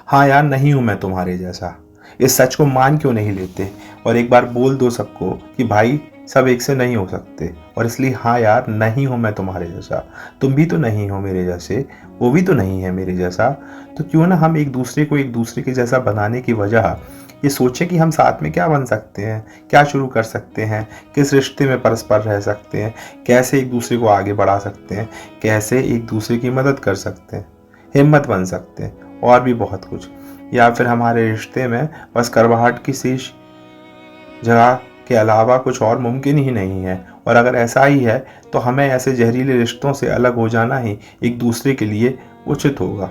हाँ यार, नहीं हूं मैं तुम्हारे जैसा। इस सच को मान क्यों नहीं लेते और एक बार बोल दो सबको कि भाई सब एक से नहीं हो सकते, और इसलिए हाँ यार, नहीं हूं मैं तुम्हारे जैसा। तुम भी तो नहीं हो मेरे जैसे, वो भी तो नहीं है मेरे जैसा। तो क्यों ना हम एक दूसरे को एक दूसरे के जैसा बनाने की वजह ये सोचे कि हम साथ में क्या बन सकते हैं, क्या शुरू कर सकते हैं, किस रिश्ते में परस्पर रह सकते हैं, कैसे एक दूसरे को आगे बढ़ा सकते हैं, कैसे एक दूसरे की मदद कर सकते हैं, हिम्मत बन सकते हैं, और भी बहुत कुछ। या फिर हमारे रिश्ते में बस करवाहट की शेष जगह के अलावा कुछ और मुमकिन ही नहीं है। और अगर ऐसा ही है तो हमें ऐसे जहरीले रिश्तों से अलग हो जाना ही एक दूसरे के लिए उचित होगा।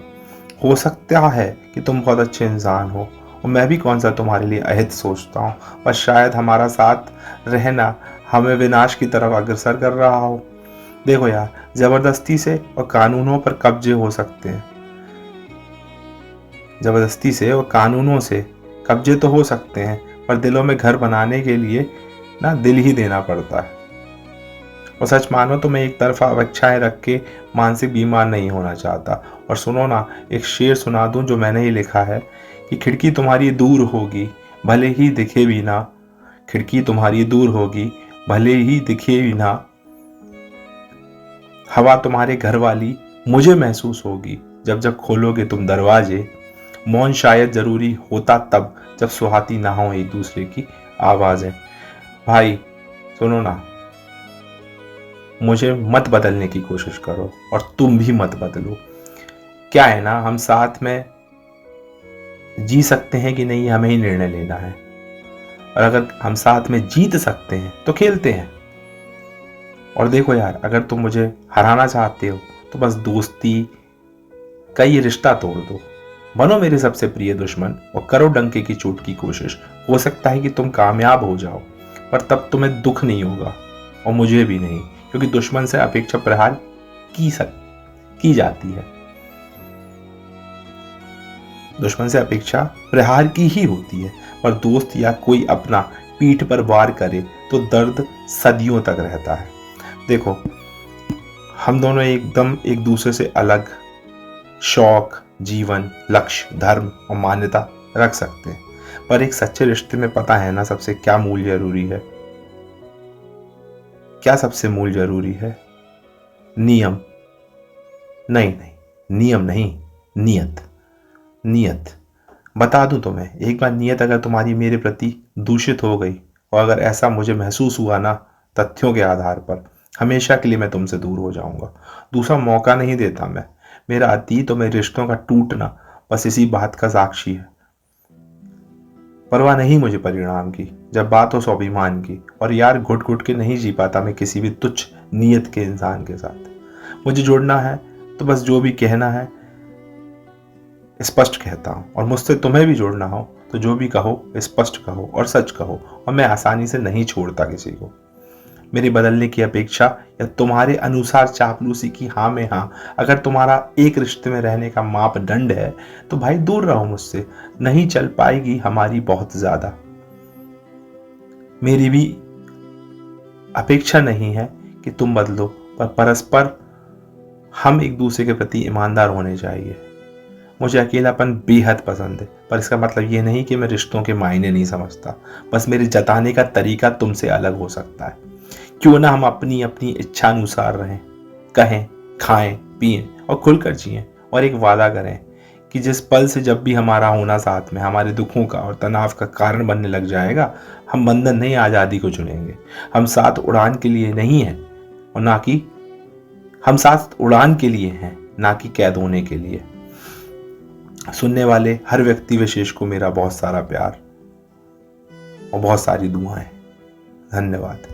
हो सकता है कि तुम बहुत अच्छे इंसान हो और मैं भी कौन सा तुम्हारे लिए अहित सोचता हूँ, बस शायद हमारा साथ रहना हमें विनाश की तरफ अग्रसर कर रहा हो। देखो यार, जबरदस्ती से और कानूनों पर कब्जे हो सकते हैं, जबरदस्ती से और कानूनों से कब्जे तो हो सकते हैं, पर दिलों में घर बनाने के लिए ना दिल ही देना पड़ता है। और सच मानो तो मैं एक तरफा अपेक्षाएं रख के मानसिक बीमार नहीं होना चाहता। और सुनो ना, एक शेर सुना दूं जो मैंने ही लिखा है कि खिड़की तुम्हारी दूर होगी भले ही दिखे भी ना, खिड़की तुम्हारी दूर होगी भले ही दिखे भी ना, हवा तुम्हारे घर वाली मुझे महसूस होगी जब जब खोलोगे तुम दरवाजे, मौन शायद जरूरी होता तब जब सुहाती ना हो एक दूसरे की आवाजें। भाई सुनो ना, मुझे मत बदलने की कोशिश करो और तुम भी मत बदलो। क्या है ना, हम साथ में जी सकते हैं कि नहीं हमें ही निर्णय लेना है, और अगर हम साथ में जीत सकते हैं तो खेलते हैं। और देखो यार, अगर तुम मुझे हराना चाहते हो तो बस दोस्ती का ये रिश्ता तोड़ दो, बनो मेरे सबसे प्रिय दुश्मन और करो डंके की चोट की कोशिश। हो सकता है कि तुम कामयाब हो जाओ, पर तब तुम्हें दुख नहीं होगा और मुझे भी नहीं, क्योंकि दुश्मन से अपेक्षा प्रहार की जाती है। दुश्मन से अपेक्षा प्रहार की ही होती है, पर दोस्त या कोई अपना पीठ पर वार करे तो दर्द सदियों तक रहता है। देखो, हम दोनों एकदम एक दूसरे से अलग शौक, जीवन, लक्ष्य, धर्म और मान्यता रख सकते हैं, पर एक सच्चे रिश्ते में पता है ना सबसे क्या मूल जरूरी है? क्या सबसे मूल जरूरी है? नियम नहीं, नियम नहीं, नियत। नियत बता दूं तुम्हें, एक बार नियत अगर तुम्हारी मेरे प्रति दूषित हो गई, और अगर ऐसा मुझे महसूस हुआ ना तथ्यों के आधार पर, हमेशा के लिए मैं तुमसे दूर हो जाऊंगा। दूसरा मौका नहीं देता मैं। मेरा अतीत और मेरे रिश्तों का टूटना बस इसी बात का साक्षी है। परवाह नहीं मुझे परिणाम की, जब बात हो स्वाभिमान की। और यार, घुट घुट के नहीं जी पाता मैं किसी भी तुच्छ नियत के इंसान के साथ। मुझे जुड़ना है तो बस जो भी कहना है स्पष्ट कहता हूँ, और मुझसे तुम्हें भी जुड़ना हो तो जो भी कहो स्पष्ट कहो और सच कहो। और मैं आसानी से नहीं छोड़ता किसी को। मेरी बदलने की अपेक्षा या तुम्हारे अनुसार चापलूसी की हाँ में हाँ, अगर तुम्हारा एक रिश्ते में रहने का मापदंड है तो भाई दूर रहो मुझसे। नहीं चल पाएगी हमारी बहुत ज्यादा। मेरी भी अपेक्षा नहीं है कि तुम बदलो, पर परस्पर हम एक दूसरे के प्रति ईमानदार होने चाहिए। मुझे अकेलापन बेहद पसंद है, पर इसका मतलब ये नहीं कि मैं रिश्तों के मायने नहीं समझता। बस मेरे जताने का तरीका तुमसे अलग हो सकता है। क्यों ना हम अपनी अपनी इच्छा अनुसार रहें, कहें, खाएं, पिएं और खुलकर जिएं, और एक वादा करें कि जिस पल से जब भी हमारा होना साथ में हमारे दुखों का और तनाव का कारण बनने लग जाएगा, हम बंधन नहीं आज़ादी को चुनेंगे। हम साथ उड़ान के लिए नहीं हैं, और ना कि हम साथ उड़ान के लिए हैं, ना कि कैद होने के लिए। सुनने वाले हर व्यक्ति विशेष को मेरा बहुत सारा प्यार और बहुत सारी दुआएं। धन्यवाद।